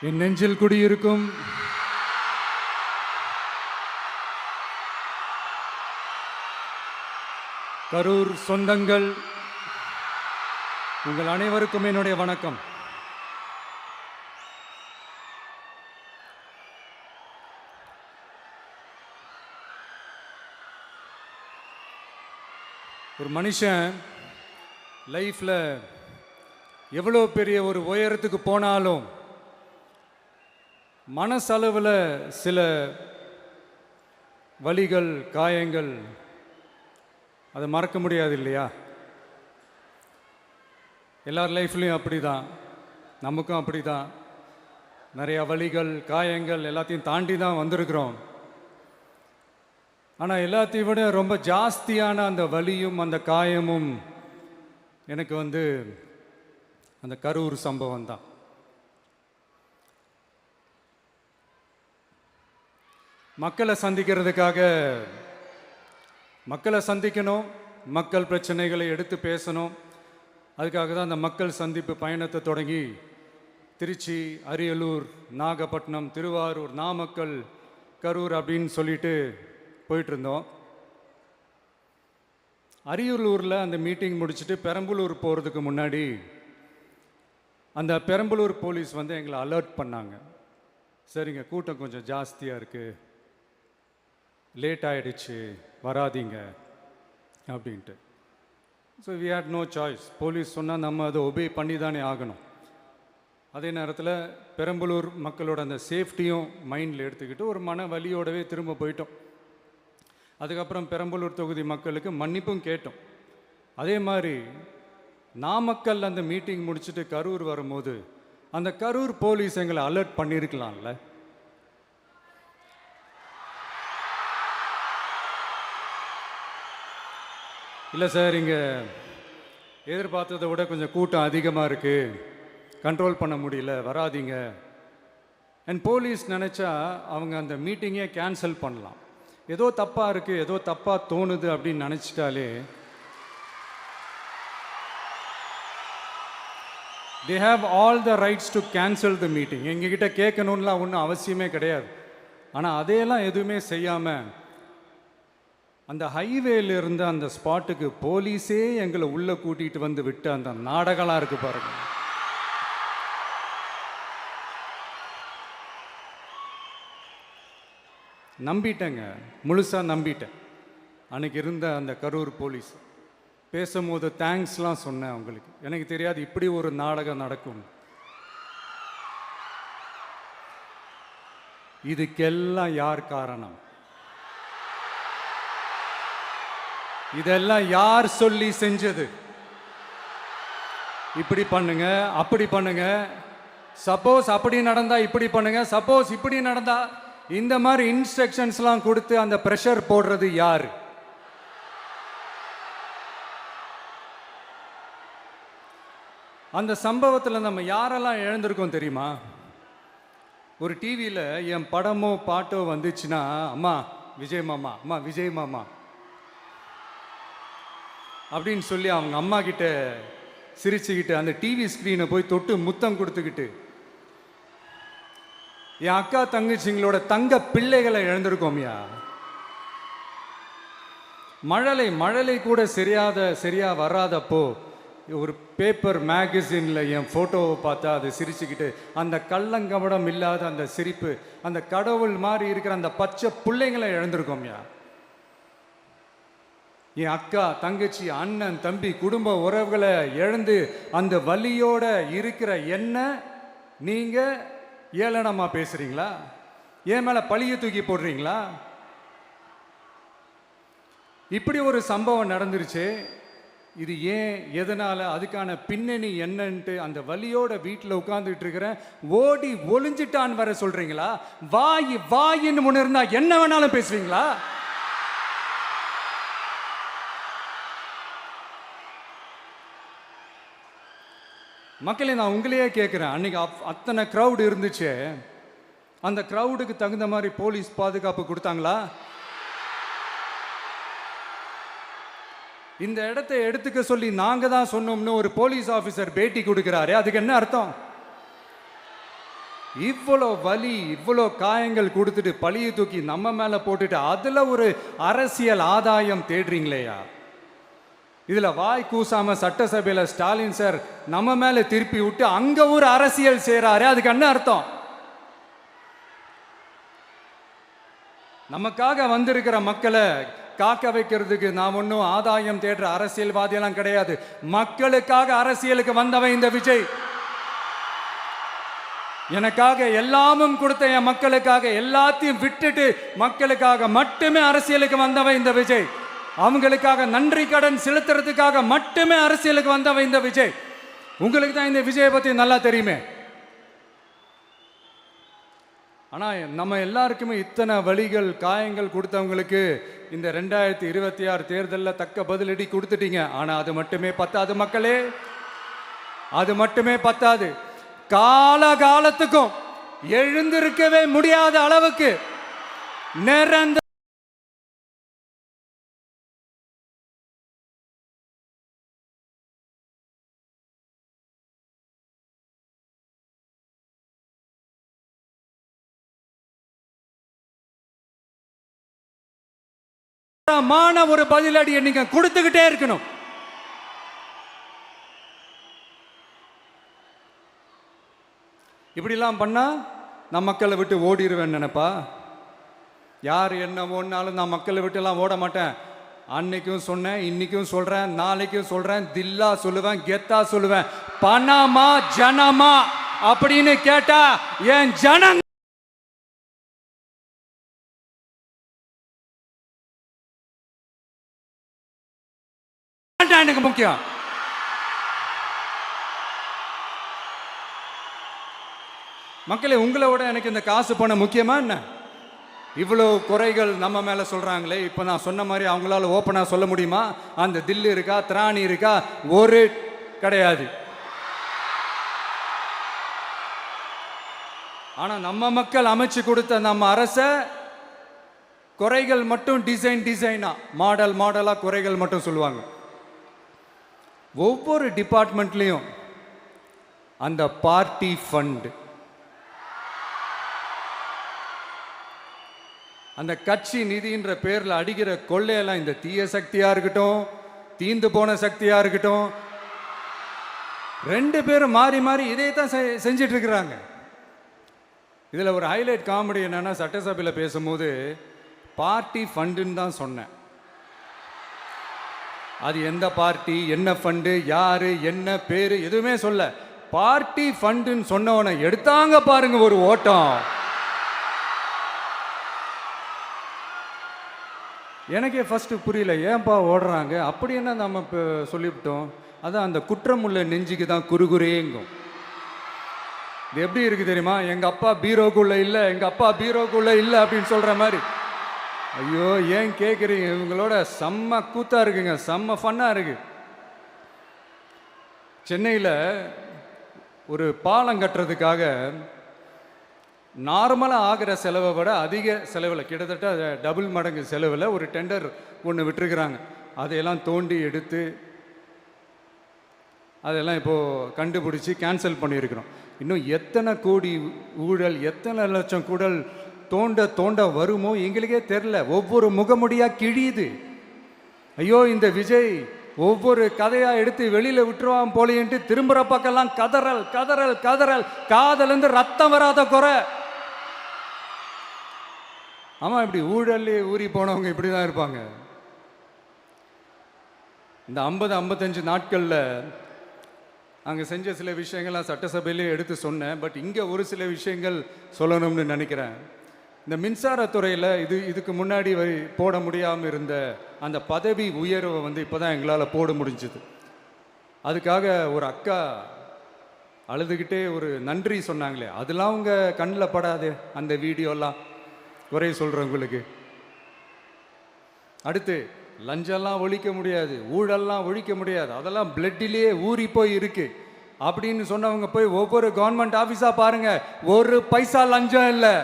என் நெஞ்சில் குடியிருக்கும் கரூர் சொந்தங்கள், உங்கள் அனைவருக்கும் என்னுடைய வணக்கம். ஒரு மனுஷன் லைஃப்பில் எவ்வளோ பெரிய ஒரு உயரத்துக்கு போனாலும் மனசளவில் சில வலிகள், காயங்கள் அதை மறக்க முடியாது இல்லையா? எல்லார் லைஃப்லேயும் அப்படி தான், நமக்கும் அப்படி தான். நிறையா வலிகள், காயங்கள் எல்லாத்தையும் தாண்டி தான் வந்திருக்கிறோம். ஆனால் எல்லாத்தையும் விட ரொம்ப ஜாஸ்தியான அந்த வலியும் அந்த காயமும் எனக்கு அந்த கரூர் சம்பவம் தான். மக்களை சந்திக்கணும், மக்கள் பிரச்சனைகளை எடுத்து பேசணும். அதுக்காக தான் அந்த மக்கள் சந்திப்பு பயணத்தை தொடங்கி திருச்சி, அரியலூர், நாகப்பட்டினம், திருவாரூர், நாமக்கல், கரூர் அப்படின்னு சொல்லிட்டு போயிட்டுருந்தோம். அரியலூரில் அந்த மீட்டிங் முடிச்சுட்டு பெரம்பலூர் போகிறதுக்கு முன்னாடி அந்த பெரம்பலூர் போலீஸ் எங்களை அலர்ட் பண்ணாங்க. சரிங்க, கூட்டம் கொஞ்சம் ஜாஸ்தியாக இருக்குது, லேட் ஆகிடுச்சு, வராதிங்க அப்படின்ட்டு. So we had no choice. Police சொன்னால் நம்ம அதை ஒபே பண்ணி தானே ஆகணும். அதே நேரத்தில் பெரம்பலூர் மக்களோட அந்த சேஃப்டியும் மைண்டில் எடுத்துக்கிட்டு ஒரு மன வலியோடவே திரும்ப போயிட்டோம். அதுக்கப்புறம் பெரம்பலூர் தொகுதி மக்களுக்கு மன்னிப்பும் கேட்டோம். அதே மாதிரி நாமக்கல் அந்த மீட்டிங் முடிச்சுட்டு கரூர் வரும்போது அந்த கரூர் போலீஸ் எங்களை அலர்ட் பண்ணியிருக்கலாம்ல. இல்லை சார், இங்கே எதிர்பார்த்ததை விட கொஞ்சம் கூட்டம் அதிகமாக இருக்குது, கண்ட்ரோல் பண்ண முடியல, வராதிங்க. அண்ட் போலீஸ் நினச்சா அவங்க அந்த மீட்டிங்கே கேன்சல் பண்ணலாம். ஏதோ தப்பாக இருக்குது, ஏதோ தப்பாக தோணுது அப்படின்னு நினச்சிட்டாலே they have all the rights to cancel the meeting. எங்ககிட்ட கேட்கணும்லாம் ஒன்றும் அவசியமே கிடையாது. ஆனால் அதையெல்லாம் எதுவுமே செய்யாமல் அந்த ஹைவேல இருந்து அந்த ஸ்பாட்டுக்கு போலீஸே எங்களை உள்ளே கூட்டிகிட்டு வந்து விட்டு அந்த நாடகம்லாம் இருக்கு பாருங்க. நம்பிட்டேங்க, முழுசாக நம்பிட்டேன். அன்னைக்கு இருந்த அந்த கரூர் போலீஸ் பேசும்போது தேங்க்ஸ்லாம் சொன்னேன் அவங்களுக்கு. எனக்கு தெரியாது இப்படி ஒரு நாடகம் நடக்கும். இதுக்கெல்லாம் யார் காரணம்? இதெல்லாம் யார் சொல்லி செஞ்சது? இப்படி பண்ணுங்க, அப்படி பண்ணுங்க, சப்போஸ் அப்படி நடந்தா இப்படி பண்ணுங்க, சப்போஸ் இப்படி நடந்தா இந்த மாதிரி இன்ஸ்ட்ரக்ஷன்ஸ்லாம் கொடுத்து அந்த ப்ரெஷர் போடுறது யாரு? அந்த சம்பவத்தில் நம்ம யாரெல்லாம் இழந்திருக்கோம் தெரியுமா? ஒரு டிவியில் என் படமோ பாட்டோ வந்துச்சுன்னா, அம்மா விஜய் மாமா, அம்மா விஜய் மாமா அப்படின்னு சொல்லி அவங்க அம்மா கிட்ட சிரிச்சுக்கிட்டு அந்த டிவி ஸ்க்ரீனை போய் தொட்டு முத்தம் கொடுத்துக்கிட்டு என் அக்கா தங்கச்சிங்களோட தங்க பிள்ளைகளை இழந்திருக்கோம்யா. மழலை கூட சரியா வராதப்போ ஒரு பேப்பர் மேகசினில் என் ஃபோட்டோவை பார்த்தா அது சிரிச்சுக்கிட்டு அந்த கள்ளங்கபடம் இல்லாத அந்த சிரிப்பு, அந்த கடவுள் மாதிரி இருக்கிற அந்த பச்சை பிள்ளைங்களை இழந்திருக்கோம்யா. என் அக்கா, தங்கச்சி, அண்ணன், தம்பி, குடும்ப உறவுகளை இழந்து அந்த வலியோட இருக்கிற என்ன நீங்க ஏளனமா பேசுறீங்களா? என் மேல பழிய தூக்கி போடுறீங்களா? இப்படி ஒரு சம்பவம் நடந்துருச்சு. இது ஏன், எதனால, அதுக்கான பின்னணி என்னன்ட்டு அந்த வலியோட வீட்டில் உட்கார்ந்துட்டு இருக்கிறேன். ஓடி ஒளிஞ்சிட்டான்னு வர சொல்றீங்களா? வாயின்னு முன்ன இருந்தா என்ன வேணாலும் பேசுவீங்களா? மக்களே, நான் உங்களையே கேட்குறேன். அன்னைக்கு அத்தனை க்ரௌடு இருந்துச்சு, அந்த க்ரௌடுக்கு தகுந்த மாதிரி போலீஸ் பாதுகாப்பு கொடுத்தாங்களா? இந்த இடத்தை எடுத்துக்க சொல்லி நாங்க தான் சொன்னோம்னு ஒரு போலீஸ் ஆஃபீஸர் பேட்டி கொடுக்கிறாரு. அதுக்கு என்ன அர்த்தம்? இவ்வளோ வலி, இவ்வளோ காயங்கள் கொடுத்துட்டு பழியை தூக்கி நம்ம மேல போட்டுட்டு அதுல ஒரு அரசியல் ஆதாயம் தேடுறீங்களேயா? இதுல வாய் கூசாம சட்டசபையில ஸ்டாலின் சார் நம்ம மேல திருப்பி விட்டு அங்க ஒரு அரசியல் செய்றாரு. அதுக்கு என்ன அர்த்தம்? நமக்காக வந்திருக்கிற மக்களை காக்க வைக்கிறதுக்கு நான் ஒன்றும் ஆதாயம் தேடுற அரசியல்வாதியெல்லாம் கிடையாது. மக்களுக்காக அரசியலுக்கு வந்தவன் இந்த விஜய். எனக்காக எல்லாமும் கொடுத்த என் மக்களுக்காக எல்லாத்தையும் விட்டுட்டு மக்களுக்காக மட்டுமே அரசியலுக்கு வந்தவன் இந்த விஜய். அவங்களுக்காக நன்றி கடன் செலுத்துறதுக்காக மட்டுமே அரசியலுக்கு வந்தவன் இந்த விஜய். உங்களுக்கு தான் இந்த விஜயை பத்தி நல்லா தெரியுமே. ஆனா நம்ம எல்லாருக்குமே இத்தனை வலிகள் காயங்கள் கொடுத்தவங்களுக்கு இந்த 2026 தேர்தலில் தக்க பதிலடி கொடுத்துட்டீங்க. ஆனா அது மட்டுமே பத்தாது மக்களே, அது மட்டுமே பத்தாது. காலகாலத்துக்கும் எழுந்திருக்கவே முடியாத அளவுக்கு நிரந்தர ஒரு பதிலடியை நீங்க கொடுத்துக்கிட்டே இருக்கணும். இப்படிலாம் பண்ணா நான் மக்களை விட்டு ஓடிடுவேன் நினைப்பா? யார் என்ன ஓடினாலும் நான் மக்களை விட்டு எல்லாம் ஓட மாட்டேன். அன்னைக்கும் சொன்னேன், இன்னைக்கும் சொல்றேன், நாளைக்கும் சொல்றேன், தில்லா சொல்லுவேன், கெத்தா சொல்லுவேன். பணமா ஜனமா அப்படின்னு கேட்டா என் ஜனங்க எனக்கு முக்கியம். மக்களே, உங்களை விட எனக்கு இந்த காசு பணம் முக்கியமா என்ன? இவ்வளோ குறைகள் நம்ம மேல சொல்றாங்களே, இப்ப நான் சொன்ன மாதிரி அவங்களால ஓப்பனா சொல்ல முடியுமா? அந்த தில்லு இருக்கா, திராணி இருக்கா? ஒரு கிடையாது. ஆனா நம்ம மக்கள் அமைச்சு கொடுத்த நம்ம அரச குறைகள் மட்டும் டிசைனா மாடலா குறைகள் மட்டும் சொல்லுவாங்க. ஒவ்வொரு டிபார்ட்மெண்ட்லையும் அந்த பார்ட்டி ஃபண்ட், அந்த கட்சி நிதின்ற பேர்ல அடிக்கிற கொள்ளையெல்லாம் இந்த தீய சக்தியா இருக்கட்டும், தீந்து போன சக்தியா இருக்கட்டும், ரெண்டு பேரும் மாறி மாறி இதே தான் செஞ்சிட்டு இருக்கிறாங்க. இதுல ஒரு ஹைலைட் காமெடி என்னன்னா, சட்டசபையில் பேசும்போது பார்ட்டி ஃபண்டுன்னு தான் சொன்னேன். அது எந்த பார்ட்டி, என்ன ஃபண்டு, யாரு, என்ன பேரு, எதுவுமே சொல்ல. பார்ட்டி ஃபண்டுன்னு சொன்னவனை எடுத்தாங்க பாருங்க ஒரு ஓட்டம். எனக்கே ஃபர்ஸ்ட் புரியல, ஏன்பா ஓடுறாங்க? அப்படி என்ன நம்ம இப்போ சொல்லிவிட்டோம்? அதான் அந்த குற்றம் உள்ள நெஞ்சுக்கு தான் குறுகுறேங்கும். இது எப்படி இருக்கு தெரியுமா? எங்க அப்பா பீரோக்குள்ள இல்லை, எங்க அப்பா பீரோக்குள்ள இல்லை அப்படின்னு சொல்ற மாதிரி. ஐயோ, ஏன் கேட்குறீங்க? இவங்களோட செம்ம கூத்தா இருக்குங்க, செம்ம ஃபன்னா இருக்கு. சென்னையில் ஒரு பாலம் கட்டுறதுக்காக நார்மலாக ஆகிற செலவை விட அதிக செலவில், கிட்டத்தட்ட டபுள் மடங்கு செலவில் ஒரு டெண்டர் ஒன்று விட்டுருக்குறாங்க. அதையெல்லாம் தோண்டி எடுத்து அதெல்லாம் இப்போது கண்டுபிடிச்சி கேன்சல் பண்ணியிருக்கிறோம். இன்னும் எத்தனை கோடி ஊழல், எத்தனை லட்சம் கூடல் தோண்ட வருமோ எங்களுக்கே தெரில. ஒவ்வொரு முகமுடியாக கிழியுது. ஐயோ, இந்த விஜய் ஒவ்வொரு கதையாக எடுத்து வெளியில் விட்டுருவான் போலேன்ட்டு திரும்புகிற பக்கம்லாம் கதறல் கதறல் கதறல். காதலேருந்து ரத்தம் வராத குறை. ஆமாம், இப்படி ஊழல்லே ஊறி போனவங்க இப்படி தான் இருப்பாங்க. இந்த 50-55 நாட்களில் அங்கே செஞ்ச சில விஷயங்கள்லாம் சட்டசபையிலே எடுத்து சொன்னேன். பட் இங்கே ஒரு சில விஷயங்கள் சொல்லணும்னு நினைக்கிறேன். இந்த மின்சாரத்துறையில் இதுக்கு முன்னாடி போட முடியாமல் இருந்த அந்த பதவி உயர்வை இப்போ தான் எங்களால் போட முடிஞ்சுது. அதுக்காக ஒரு அக்கா அழுதுகிட்டே ஒரு நன்றி சொன்னாங்களே, அதெல்லாம் உங்கள் கண்ணில் படாது அந்த வீடியோலாம், குறை சொல்கிறவங்களுக்கு. அடுத்து லஞ்சம்லாம் ஒழிக்க முடியாது, ஊழல்லாம் ஒழிக்க முடியாது, அதெல்லாம் பிளட்டிலேயே ஊறி போய் இருக்கு அப்படின்னு சொன்னவங்க போய் ஒவ்வொரு கவர்மெண்ட் ஆஃபீஸாக பாருங்க. ஒரு பைசா லஞ்சம் இல்லை,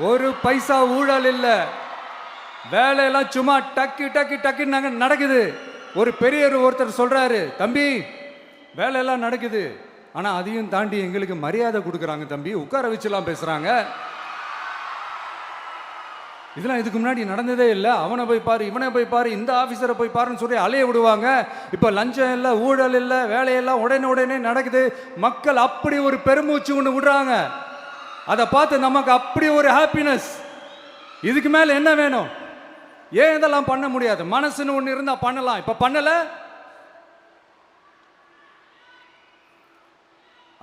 ஒரு பைசா ஊழல் இல்லை. வேலையெல்லாம் சும்மா டக்கு டக்கு டக்குன்னு நடக்குது. ஒரு பெரியவர் ஒருத்தர் சொல்றாரு, தம்பி வேலையெல்லாம் நடக்குது, ஆனால் அதையும் தாண்டி எங்களுக்கு மரியாதை கொடுக்குறாங்க தம்பி, உட்கார வச்சுலாம் பேசுகிறாங்க. இதெல்லாம் இதுக்கு முன்னாடி நடந்ததே இல்லை. அவனை போய் பாரு, இவனை போய் பாரு, இந்த ஆஃபீஸரை போய் பாருன்னு சொல்லி அலைய விடுவாங்க. இப்போ லஞ்சம் இல்லை, ஊழல் இல்லை, வேலையெல்லாம் உடனே நடக்குது. மக்கள் அப்படி ஒரு பெருமூச்சு ஒன்று விடுறாங்க. அதை பார்த்து நமக்கு அப்படி ஒரு ஹாப்பினஸ். இதுக்கு மேலே என்ன வேணும்? ஏன் இதெல்லாம் பண்ண முடியாது? மனசுன்னு ஒன்று இருந்தால் பண்ணலாம். இப்போ பண்ணலை.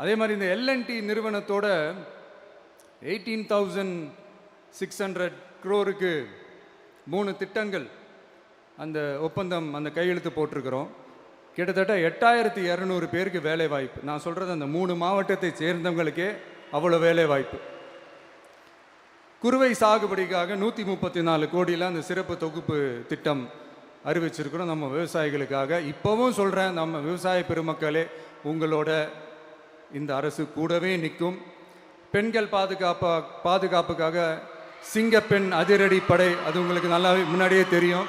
அதே மாதிரி இந்த எல்என்டி நிறுவனத்தோட 18,600 crore 3 திட்டங்கள் அந்த ஒப்பந்தம், அந்த கையெழுத்து போட்டிருக்கிறோம். கிட்டத்தட்ட 8,200 பேருக்கு வேலை வாய்ப்பு. நான் சொல்கிறது அந்த 3 மாவட்டத்தை சேர்ந்தவங்களுக்கே அவ்வளோ வேலை வாய்ப்பு. குறுவை சாகுபடிக்காக 134 கோடியில் அந்த சிறப்பு தொகுப்பு திட்டம் அறிவிச்சிருக்கிறோம் நம்ம விவசாயிகளுக்காக. இப்போவும் சொல்கிறேன், நம்ம விவசாய பெருமக்களே, உங்களோட இந்த அரசு கூடவே நிற்கும். பெண்கள் பாதுகாப்புக்காக சிங்கப்பெண் அதிரடி படை, அது உங்களுக்கு நல்லா முன்னாடியே தெரியும்.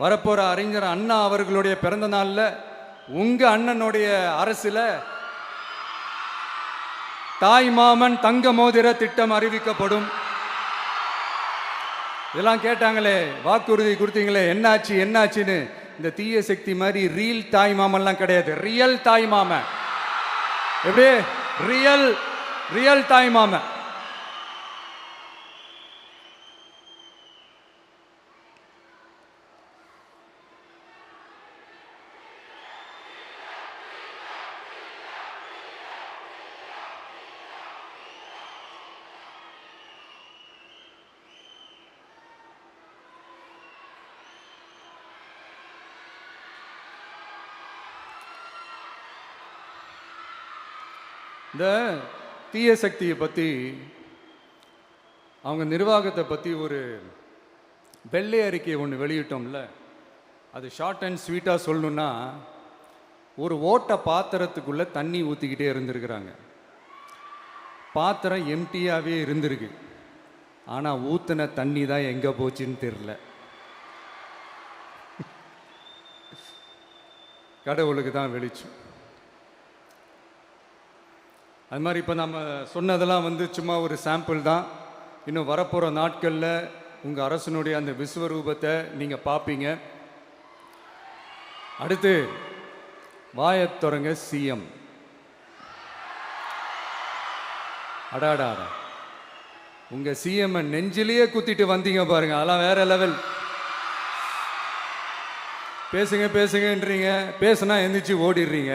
வரப்போகிற அறிஞர் அண்ணா அவர்களுடைய பிறந்த நாளில் உங்கள் அண்ணனுடைய அரசில் தாய் மாமன் தங்க மோதிர திட்டம் அறிவிக்கப்படும். இதெல்லாம் கேட்டாங்களே, வாக்குறுதி கொடுத்தீங்களே, என்னாச்சுன்னு. இந்த தீய சக்தி மாதிரி ரீல் தாய் மாமன்லாம் கிடையாது, ரியல் தாய் மாமன். எப்படி? ரியல் தாய் மாமன். இந்த தீய சக்தியை பற்றி, அவங்க நிர்வாகத்தை பற்றி ஒரு வெள்ளை அறிக்கை ஒன்று வெளியிட்டோம்ல, அது ஷார்ட் அண்ட் ஸ்வீட்டாக சொல்லணுன்னா, ஒரு ஓட்ட பாத்திரத்துக்குள்ளே தண்ணி ஊற்றிக்கிட்டே இருந்திருக்கிறாங்க. பாத்திரம் எம்டியாகவே இருந்திருக்கு, ஆனால் ஊற்றின தண்ணி தான் எங்கே போச்சுன்னு தெரில. கடவுளுக்கு தான் வெளிச்சம். அது மாதிரி இப்போ நம்ம சொன்னதெல்லாம் சும்மா ஒரு சாம்பிள் தான். இன்னும் வரப்போகிற நாட்களில் உங்கள் அரசனுடைய அந்த விஸ்வரூபத்தை நீங்கள் பார்ப்பீங்க. அடுத்து வாயத்தொடங்க சிஎம். அடாடா, உங்கள் சிஎம் நெஞ்சிலேயே குத்திட்டு வந்தீங்க பாருங்க, அதெல்லாம் வேற லெவல். பேசுங்கன்றீங்க, பேசுனா எந்திரிச்சு ஓடிடுறீங்க.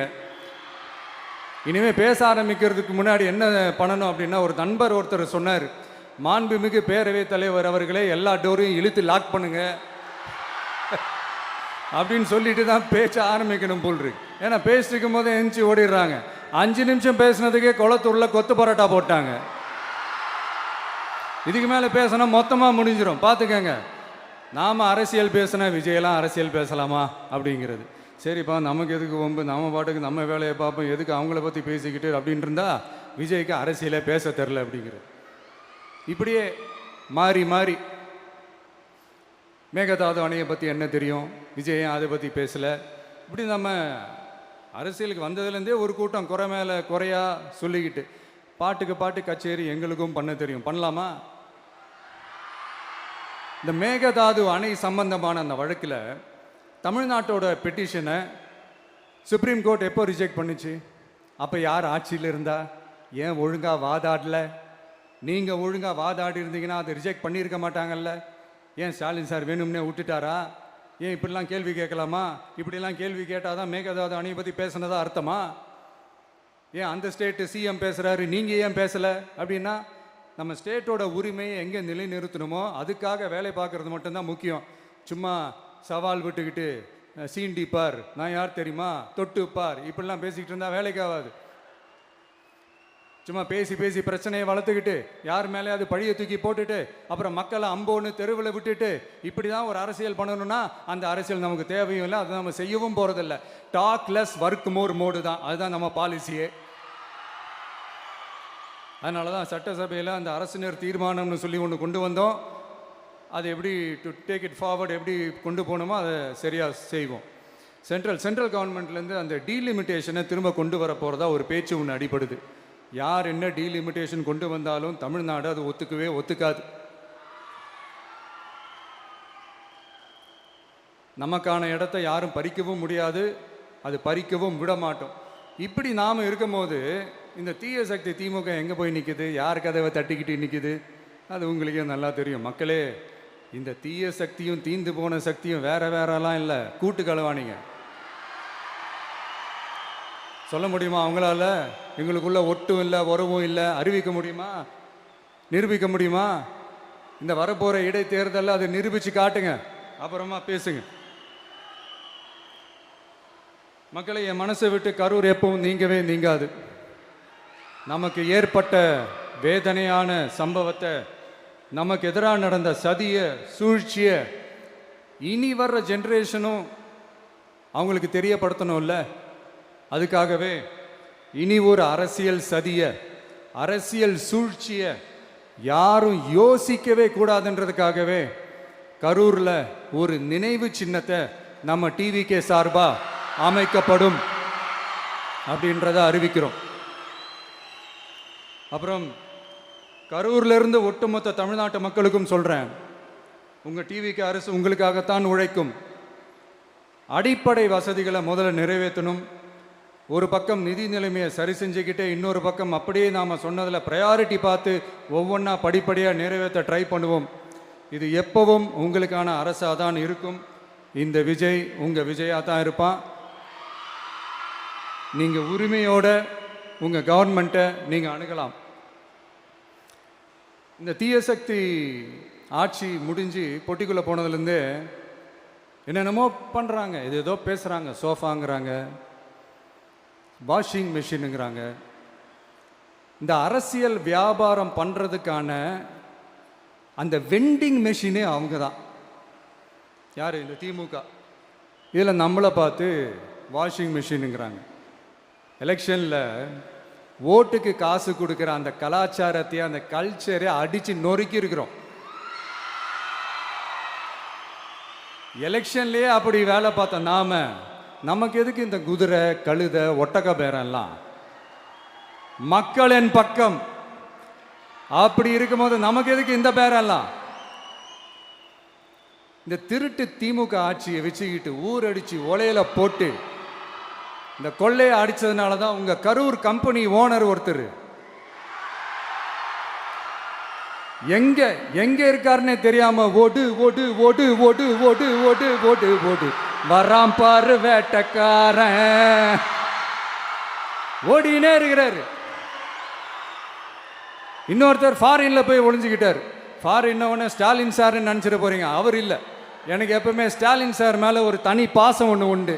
இனிமேல் பேச ஆரம்பிக்கிறதுக்கு முன்னாடி என்ன பண்ணணும் அப்படின்னா, ஒரு நண்பர் ஒருத்தர் சொன்னார், மாண்புமிகு பேரவைத் தலைவர் அவர்களே, எல்லா டோரையும் இழுத்து லாக் பண்ணுங்க அப்படின்னு சொல்லிட்டு தான் பேச்ச ஆரம்பிக்கணும் போல் இருக்கு. ஏன்னா பேசிட்டு இருக்கும் போது எந்திரிச்சு ஓடிடுறாங்க. 5 நிமிஷம் பேசினதுக்கே குளத்தூர்ல கொத்து பரோட்டா போட்டாங்க. இதுக்கு மேலே பேசினா மொத்தமாக முடிஞ்சிடும், பார்த்துக்கங்க. நாம் அரசியல் பேசினா விஜயெல்லாம் அரசியல் பேசலாமா அப்படிங்கிறது. சரிப்பா, நமக்கு எதுக்கு வம்பு, நம்ம பாட்டுக்கு நம்ம வேலையை பார்ப்போம், எதுக்கு அவங்கள பற்றி பேசிக்கிட்டு அப்படின்னு இருந்தால் விஜய்க்கு அரசியலே பேச தெரில அப்படிங்கிறது. இப்படியே மாறி மேகதாது அணையை பற்றி என்ன தெரியும், விஜய் அதை பற்றி பேசலை. இப்படி நம்ம அரசியலுக்கு வந்ததுலேருந்தே ஒரு கூட்டம் குறை மேலே குறையா சொல்லிக்கிட்டு, பாட்டுக்கு பாட்டு கச்சேரி எங்களுக்கும் பண்ண தெரியும், பண்ணலாமா? இந்த மேகதாது அணை சம்பந்தமான அந்த வழக்கில் தமிழ்நாட்டோட பெட்டிஷனை சுப்ரீம் கோர்ட் எப்போ ரிஜெக்ட் பண்ணுச்சு? அப்போ யார் ஆட்சியில் இருந்தா? ஏன் ஒழுங்காக வாதாடல? நீங்கள் ஒழுங்காக வாதாடி இருந்தீங்கன்னா அதை ரிஜெக்ட் பண்ணியிருக்க மாட்டாங்கல்ல. ஏன் ஸ்டாலின் சார் வேணும்னே விட்டுட்டாரா? ஏன் இப்படிலாம் கேள்வி கேட்கலாமா? இப்படிலாம் கேள்வி கேட்டால் தான் மேகதாது அணையை பற்றி பேசுனதா அர்த்தமா? ஏன் அந்த ஸ்டேட்டு சிஎம் பேசுகிறாரு, நீங்கள் ஏன் பேசலை அப்படின்னா, நம்ம ஸ்டேட்டோட உரிமையை எங்கே நிலைநிறுத்தணுமோ அதுக்காக வேலை பார்க்குறது மட்டும்தான் முக்கியம். சும்மா சவால் விட்டுக்கிட்டு சீண்டி பார், நான் யார் தெரியுமா, தொட்டு பார், இப்படிலாம் பேசிக்கிட்டு இருந்தால் வேலைக்கு ஆகாது. சும்மா பேசி பிரச்சனையை வளர்த்துக்கிட்டு யார் மேலே அது பழியை தூக்கி போட்டுட்டு அப்புறம் மக்களை அம்போன்னு தெருவில் விட்டுட்டு இப்படி தான் ஒரு அரசியல் பண்ணணும்னா அந்த அரசியல் நமக்கு தேவையும் இல்லை, அதை நம்ம செய்யவும் போகிறதில்ல. Talk less work more mode தான், அதுதான் நம்ம பாலிசியே. அதனால தான் சட்டசபையில் அந்த அரசினர் தீர்மானம்னு சொல்லி ஒன்று கொண்டு வந்தோம். அது எப்படி டு டேக் இட் ஃபார்வர்ட், எப்படி கொண்டு போகணுமோ அதை சரியாக செய்வோம். சென்ட்ரல் கவர்மெண்ட்லேருந்து அந்த டீலிமிட்டேஷனை திரும்ப கொண்டு வர போகிறதா ஒரு பேச்சு ஒன்று அடிபடுது. யார் என்ன டீலிமிட்டேஷன் கொண்டு வந்தாலும் தமிழ்நாடு அது ஒத்துக்காது. நமக்கான இடத்த யாரும் பறிக்கவும் முடியாது, அது பறிக்கவும் விட மாட்டோம். இப்படி நாம் இருக்கும் போது இந்த தீய சக்தி திமுக எங்கே போய் நிற்குது, யார் கதவை தட்டிக்கிட்டு நிற்குது, அது உங்களுக்கே நல்லா தெரியும். மக்களே, இந்த தீய சக்தியும் தீந்து போன சக்தியும் வேறலாம் இல்லை, கூட்டு களவாணிங்க. சொல்ல முடியுமா அவங்களால? எங்களுக்குள்ள ஒட்டும் இல்லை, உறவும் இல்லை, அறிவிக்க முடியுமா, நிரூபிக்க முடியுமா? இந்த வரப்போகிற இடைத்தேர்தலில் அதை நிரூபித்து காட்டுங்க, அப்புறமா பேசுங்க. மக்களை, என் மனசை விட்டு கரூர் எப்பவும் நீங்காது. நமக்கு ஏற்பட்ட வேதனையான சம்பவத்தை, நமக்கு எதிராக நடந்த சதிய சூழ்ச்சியை இனி வர்ற ஜென்ரேஷனும் அவங்களுக்கு தெரியப்படுத்தணும்ல. அதுக்காகவே இனி ஒரு அரசியல் சதிய, அரசியல் சூழ்ச்சிய யாரும் யோசிக்கவே கூடாதுன்றதுக்காகவே கரூரில் ஒரு நினைவு சின்னத்தை நம்ம டிவிகே சார்பாக அமைக்கப்படும் அப்படின்றத அறிவிக்கிறோம். அப்புறம் கரூர்லேருந்து ஒட்டுமொத்த தமிழ்நாட்டு மக்களுக்கும் சொல்கிறேன், உங்கள் டிவிக்கு அரசு உங்களுக்காகத்தான் உழைக்கும். அடிப்படை வசதிகளை முதல்ல நிறைவேற்றணும். ஒரு பக்கம் நிதி நிலைமையை சரி செஞ்சுக்கிட்டே, இன்னொரு பக்கம் அப்படியே நாம் சொன்னதில் ப்ரையாரிட்டி பார்த்து ஒவ்வொன்றா படிப்படியாக நிறைவேற்ற ட்ரை பண்ணுவோம். இது எப்பவும் உங்களுக்கான அரசாக தான் இருக்கும். இந்த விஜய் உங்கள் விஜயாக தான் இருப்பான். நீங்கள் உரிமையோட உங்கள் கவர்மெண்ட்டை நீங்கள் அணுகலாம். இந்த தீயசக்தி ஆட்சி முடிஞ்சு பொட்டிக்குள்ளே போனதுலேருந்து என்னென்னமோ பண்ணுறாங்க, ஏதோ பேசுகிறாங்க. சோஃபாங்கிறாங்க, வாஷிங் மிஷினுங்கிறாங்க. இந்த அரசியல் வியாபாரம் பண்ணுறதுக்கான அந்த வெண்டிங் மெஷினே அவங்க தான். யார்? இந்த திமுக. இதில் நம்மளை பார்த்து வாஷிங் மிஷினுங்கிறாங்க. எலெக்ஷனில் ஓட்டுக்கு காசு கொடுக்குற அந்த கலாச்சாரத்தையே, அந்த கல்ச்சரை அடித்து நொறுக்கி இருக்கிறோம். எலெக்ஷன்லேயே அப்படி வேலை பார்த்தோம் நாம. நமக்கு எதுக்கு இந்த குதிரை, கழுதை, ஒட்டக பேரெல்லாம்? மக்களின் பக்கம். அப்படி இருக்கும்போது நமக்கு எதுக்கு இந்த பேரெல்லாம்? இந்த திருட்டு திமுக ஆட்சியை வச்சுக்கிட்டு ஊரடிச்சு ஒலையில போட்டு இந்த கொள்ளையை அடிச்சதுனால தான் உங்க கரூர் கம்பெனி ஓனர் ஒருத்தர் எங்க எங்க இருக்காருன்னே தெரியாம ஓடு ஓடு ஓடு ஓடு ஓடு ஓடு ஓடு ஓடு வராம் பாரு வேட்டக்காரன் ஓடினே இருக்கிறாரு. இன்னொருத்தர் ஃபாரின்ல போய் ஒளிஞ்சுக்கிட்டார். ஃபாரின் ஸ்டாலின் சார்ன்னு நினச்சிட போறீங்க, அவர் இல்லை. எனக்கு எப்பவுமே ஸ்டாலின் சார் மேலே ஒரு தனி பாசம் ஒன்று உண்டு.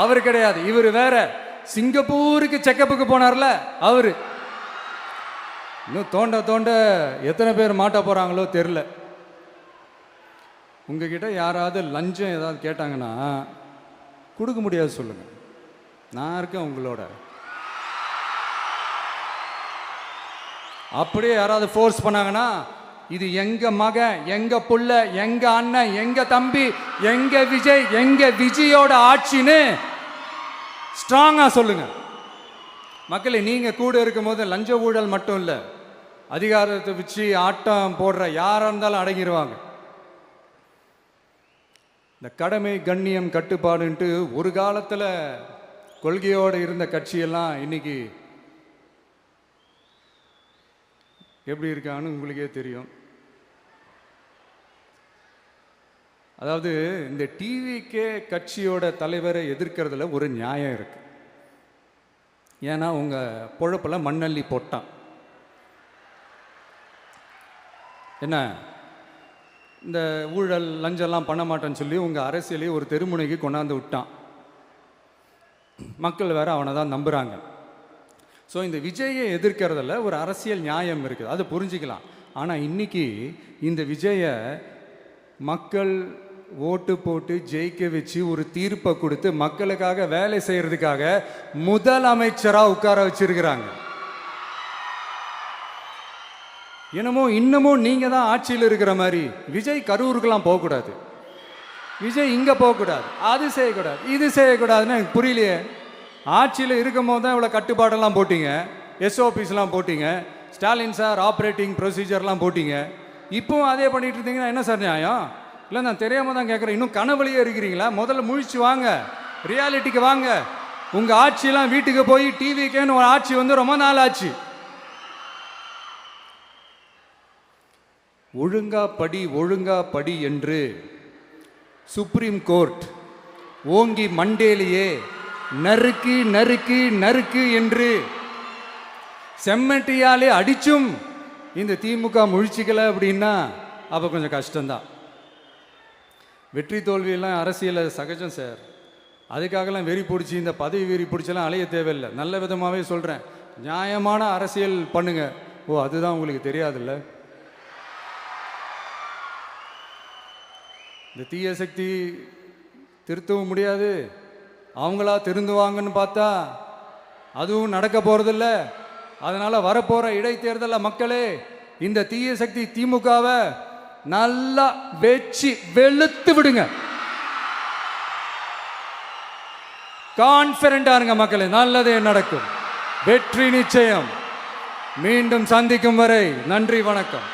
அவர் கிடையாது, இவர் வேற. சிங்கப்பூருக்கு செக்கப்புக்கு போனார்ல அவரு. இன்னும் தோண்ட எத்தனை பேர் மாட்ட போறாங்களோ தெரில. உங்ககிட்ட யாராவது லஞ்சம் ஏதாவது கேட்டாங்கன்னா கொடுக்க முடியாது சொல்லுங்க, நான் இருக்கேன் உங்களோட. அப்படியே யாராவது ஃபோர்ஸ் பண்ணாங்கன்னா, இது எங்க மகன், எங்க புள்ள, எங்க அண்ணன், எங்க தம்பி, எங்க விஜய், எங்க விஜயோட ஆட்சின்னு ஸ்ட்ராங்கா சொல்லுங்க. மக்களை, நீங்க கூட இருக்கும் போது லஞ்ச ஊழல் மட்டும் இல்லை, அதிகாரத்தை வச்சு ஆட்டம் போடுற யாரா இருந்தாலும் அடங்கிடுவாங்க. இந்த கடமை, கண்ணியம், கட்டுப்பாடுன்ட்டு ஒரு காலத்தில் கொள்கையோடு இருந்த கட்சியெல்லாம் இன்னைக்கு எப்படி இருக்கான்னு உங்களுக்கே தெரியும். அதாவது இந்த டிவிகே கட்சியோட தலைவரை எதிர்க்கிறதுல ஒரு நியாயம் இருக்கு. ஏன்னா உங்க பொழப்பில் மண்ணள்ளி போட்டான். என்ன, இந்த ஊழல் லஞ்சம்லாம் பண்ண மாட்டேன்னு சொல்லி உங்கள் அரசியலையே ஒரு தெருமுனைக்கு கொண்டாந்து விட்டான். மக்கள் வேற அவனை தான் நம்புகிறாங்க. ஸோ இந்த விஜயை எதிர்க்கிறதுல ஒரு அரசியல் நியாயம் இருக்குது, அதை புரிஞ்சுக்கலாம். ஆனால் இன்னைக்கு இந்த விஜயை மக்கள் ஓட்டு போட்டு ஜெயிக்க வச்சு ஒரு தீர்ப்பை கொடுத்து மக்களுக்காக வேலை செய்யறதுக்காக முதலமைச்சராக உட்கார வச்சிருக்கிறாங்க. என்னமோ இன்னமும் நீங்க தான் ஆட்சியில் இருக்கிற மாதிரி. விஜய் கரூருக்கெல்லாம் போகக்கூடாது. விஜய் இங்கே போகக்கூடாது, அது செய்யக்கூடாது, இது செய்யக்கூடாதுன்னு எனக்கு புரியலையே. ஆட்சியில் இருக்கும் போது தான் இவ்வளோ கட்டுப்பாடெல்லாம் போட்டிங்க, எஸ்ஓபிஸ்லாம் போட்டிங்க, ஸ்டாலின் சார் ஆப்ரேட்டிங் ப்ரொசீஜர்லாம் போட்டிங்க. இப்போவும் அதே பண்ணிட்டு இருந்தீங்கன்னா என்ன சார் நியாயம்? இல்லை நான் தெரியாமல் தான் கேட்குறேன். இன்னும் கனவுலையே இருக்கிறீங்களா? முதல்ல முழிச்சு வாங்க, ரியாலிட்டிக்கு வாங்க. உங்கள் ஆட்சியெல்லாம் வீட்டுக்கு போய் டிவிக்குன்னு ஒரு ஆட்சி வந்து ரொம்ப நாள் ஆச்சு. ஒழுங்கா படி என்று சுப்ரீம் கோர்ட் ஓங்கி மண்டேலியே நறுக்கு நறுக்கு நறுக்கு என்று செம்மட்டியாலே அடிச்சும் இந்த திமுக முழிச்சிக்கல அப்படின்னா அப்போ கொஞ்சம் கஷ்டம்தான். வெற்றி தோல்வியெல்லாம் அரசியல் சகஜம் சார். அதுக்காகலாம் வெறி பிடிச்சி இந்த பதவி வெறி பிடிச்செல்லாம் அலைய தேவையில்லை. நல்ல விதமாகவே சொல்கிறேன், நியாயமான அரசியல் பண்ணுங்க. ஓ, அதுதான் உங்களுக்கு தெரியாதுல்ல. இந்த தீய சக்தி திருத்தவும் முடியாது, அவங்களா திருந்துவாங்கன்னு பார்த்தா அதுவும் நடக்க போகிறதில்ல. அதனால் வரப்போகிற இடைத்தேர்தலில் மக்களே இந்த தீய சக்தி திமுகவை நல்லா வெச்சு வெளுத்து விடுங்க. கான்ஃபிடண்டா இருங்க மக்களே, நல்லதே நடக்கும், வெற்றி நிச்சயம். மீண்டும் சந்திக்கும் வரை நன்றி, வணக்கம்.